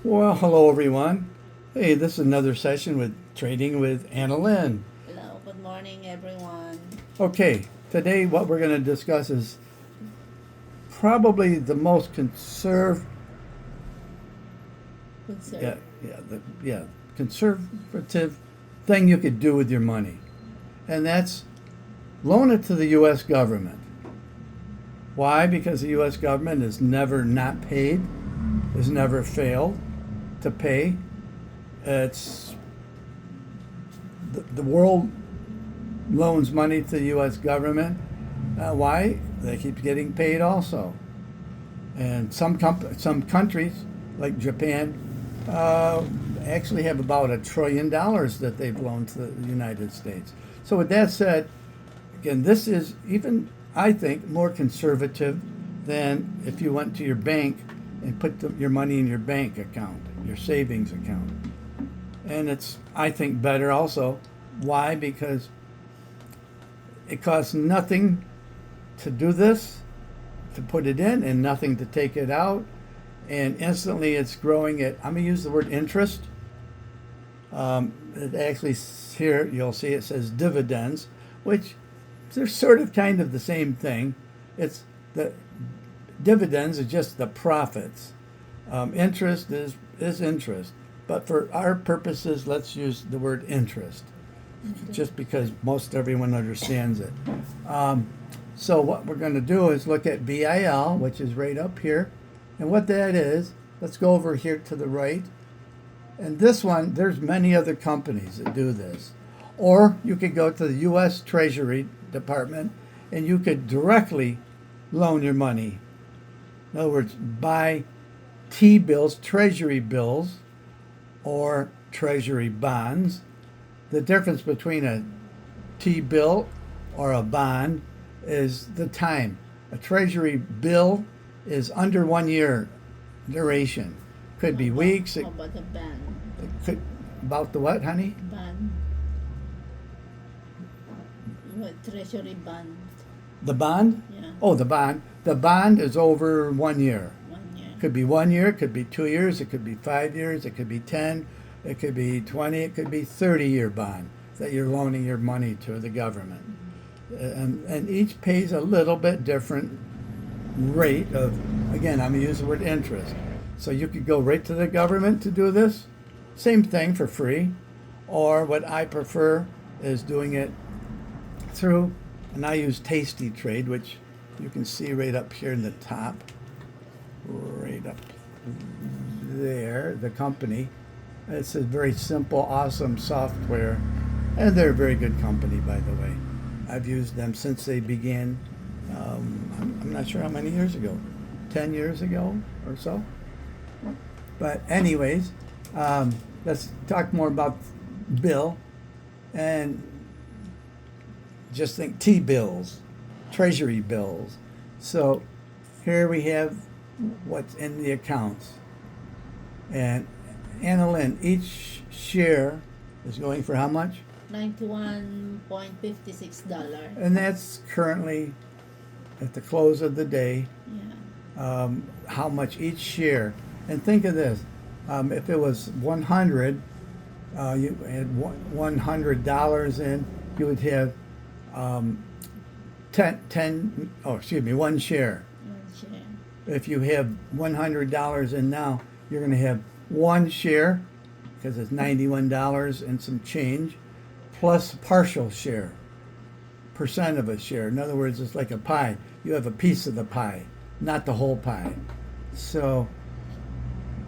Well, hello everyone. Hey, this is another session with Trading with Anna Lynn. Hello, good morning, everyone. Okay, today what we're going to discuss is probably the most Concern. yeah, conservative thing you could do with your money, and that's loan it to the U.S. government. Why? Because the U.S. government has never not paid, has never failed to pay. It's the world loans money to the U.S. government. Why? They keep getting paid also. And some countries, like Japan, uh, actually have about $1 trillion that they've loaned to the United States. So with that said, again, this is even, I think, more conservative than if you went to your bank and put your money in your bank account, your savings account. And it's, I think, better also. Why? Because it costs nothing to do this, to put it in, and nothing to take it out. And instantly it's growing at, I'm going to use the word interest. It actually, here you'll see it says dividends, which they're sort of kind of the same thing. It's the dividends is just the profits. Interest is interest. But for our purposes, let's use the word interest, just because most everyone understands it. So what we're going to do is look at BIL, which is right up here. And what that is, let's go over here to the right. And this one, there's many other companies that do this. Or you could go to the U.S. Treasury Department and you could directly loan your money. In other words, buy T-bills, Treasury bills, or Treasury bonds. The difference between a T-bill or a bond is the time. A Treasury bill is under 1 year duration. Could be weeks. How about the ban? It could about the what, honey? Ban? What, treasury band? The bond? Yeah, Oh, the bond. The bond is over 1 year. 1 year. Could be 1 year, it could be 2 years, it could be 5 years, it could be 10, it could be 20, it could be 30-year bond that you're loaning your money to the government. And each pays a little bit different rate of, again, I'm going to use the word interest. So you could go right to the government to do this, same thing for free, or what I prefer is doing it through, and I use Tasty Trade, which you can see right up here in the top, right up there, the company. It's a very simple, awesome software, and they're a very good company, by the way. I've used them since they began. I'm not sure how many years ago, 10 years ago or so. But anyways, let's talk more about Bill, and just think T-bills, Treasury bills. So here we have what's in the accounts. And Anna Lynn, each share is going for how much? $91.56. And that's currently at the close of the day, Yeah. how much each share. And think of this: if it was 100, you had $100 in, you would have 1 share. 1 share. If you have $100 in now, you're going to have 1 share because it's $91 and some change, plus partial share, percent of a share. In other words, it's like a pie. You have a piece of the pie, not the whole pie. So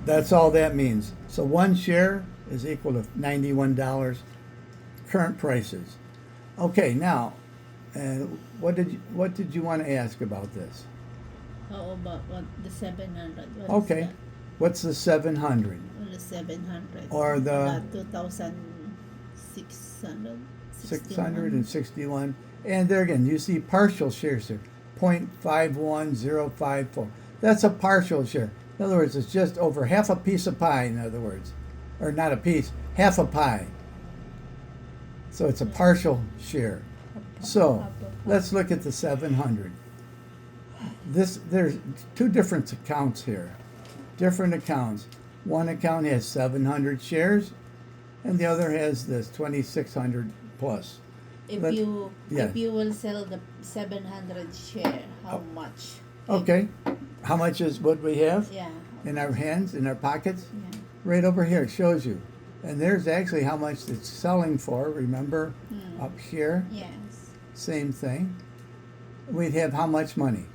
that's all that means. So 1 share is equal to $91 current prices. Okay, now, what did you want to ask about this? How about the 700? What Okay, is what's the 700? that? What is 700? Or the 2,600? 661. And there again, you see partial shares here, 0.51054. That's a partial share. In other words, it's just over half a piece of pie, in other words. Or not a piece, half a pie. So it's a partial share. So let's look at the 700. There's two different accounts here. Different accounts. One account has 700 shares, and the other has this 2,600 plus. If Let- you yeah. if you will sell the 700 share, how much? Okay, how much is what we have Yeah. in our hands, in our pockets? Yeah. Right over here, it shows you. And there's actually how much it's selling for, remember? Up here, Yes. same thing. We'd have how much money?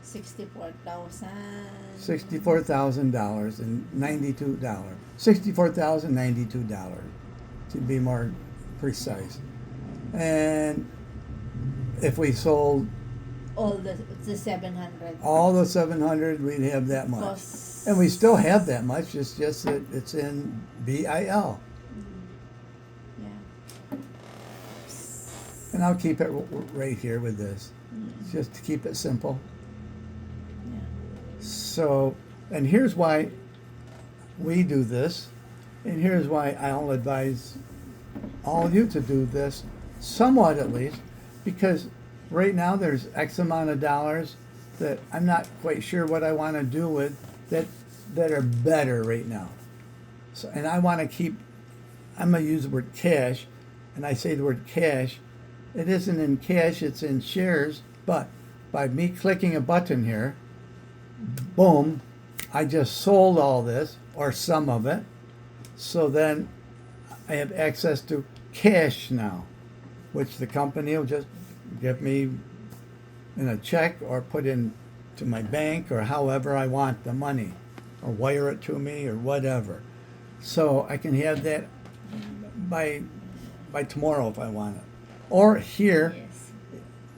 64,000. $64,000 and $92. $64,092 to be more precise. And if we sold All the 700. all the 700, we'd have that much. Costs. And we still have that much, it's just that it's in BIL. Yeah. And I'll keep it right here with this, just to keep it simple. Yeah. So, and here's why we do this, and here's why I'll advise all of you to do this, somewhat at least, because right now there's X amount of dollars that I'm not quite sure what I want to do with that are better right now. So, and I want to keep, I'm going to use the word cash, and I say the word cash. It isn't in cash, it's in shares, but by me clicking a button here, boom, I just sold all this, or some of it, so then I have access to cash now, which the company will just give me in a check or put in to my bank or however I want the money, or wire it to me or whatever. So I can have that by tomorrow if I want it. Or here, Yes.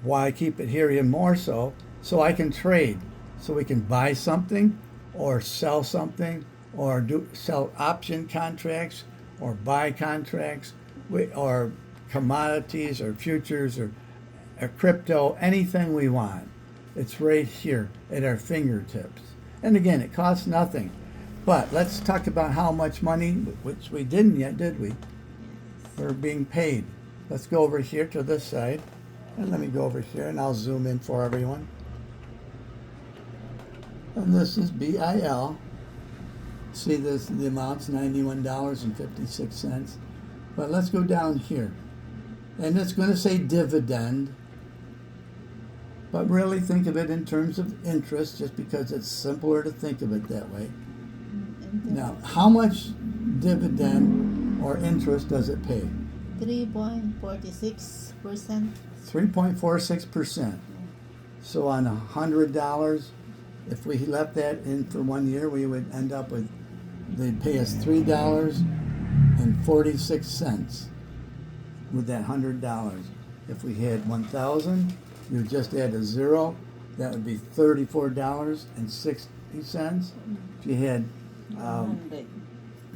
why I keep it here even more so I can trade. So we can buy something or sell something or sell option contracts or buy contracts or commodities or futures or crypto, anything we want. It's right here at our fingertips. And again, it costs nothing. But let's talk about how much money, which we didn't yet, did we? We're being paid. Let's go over here to this side. And let me go over here and I'll zoom in for everyone. And this is BIL. See this, the amount's $91.56. But let's go down here. And it's going to say dividend. But really think of it in terms of interest, just because it's simpler to think of it that way. Now, how much dividend or interest does it pay? 3.46%. 3.46%. So on $100, if we left that in for 1 year, we would end up with, they'd pay us $3.46 with that $100. If we had 1,000, you would just add a zero. That would be $34.60. If you had 100.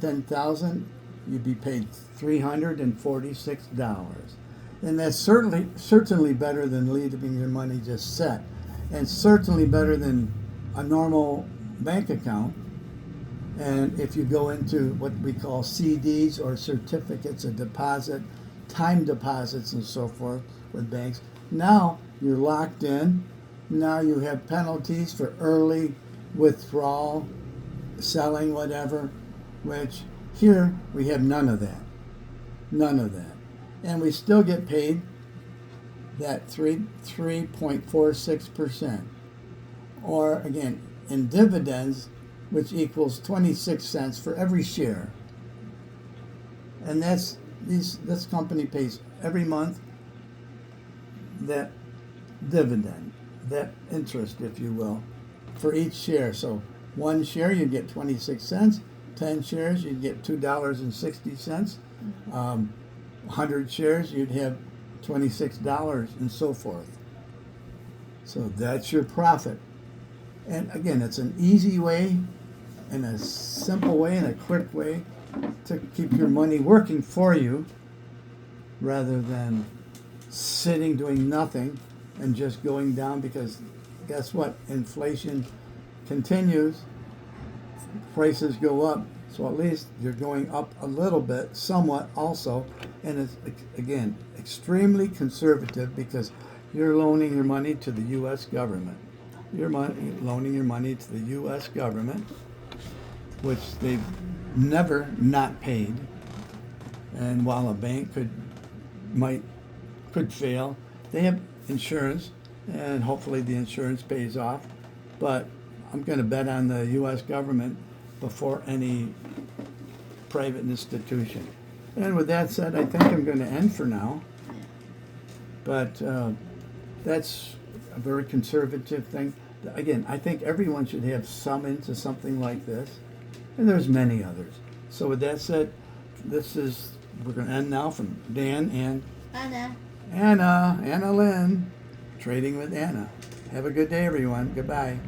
10,000, you'd be paid $346. And that's certainly better than leaving your money just set, and certainly better than a normal bank account. And if you go into what we call CDs or certificates of deposit, time deposits and so forth with banks, now you're locked in. Now you have penalties for early withdrawal, selling, whatever, which here we have none of that. None of that. And we still get paid that 3.46%. Or again, in dividends, which equals 26 cents for every share. And this company pays every month that dividend, that interest, if you will, for each share. So one share, you get 26 cents. 10 shares, you'd get $2.60. 100 shares, you'd have $26 and so forth. So that's your profit. And again, it's an easy way and a simple way and a quick way to keep your money working for you rather than sitting doing nothing and just going down, because guess what? Inflation continues, prices go up, so at least you're going up a little bit, somewhat also, and it's, again, extremely conservative because you're loaning your money to the U.S. government. You're loaning your money to the U.S. government, which they've never not paid. And while a bank could fail, they have insurance, and hopefully the insurance pays off. But I'm going to bet on the U.S. government before any private institution. And with that said, I think I'm going to end for now. But that's a very conservative thing. Again, I think everyone should have some into something like this, and there's many others. So with that said, we're going to end now from Dan and Anna. Anna Lynn, Trading with Anna. Have a good day, everyone. Goodbye.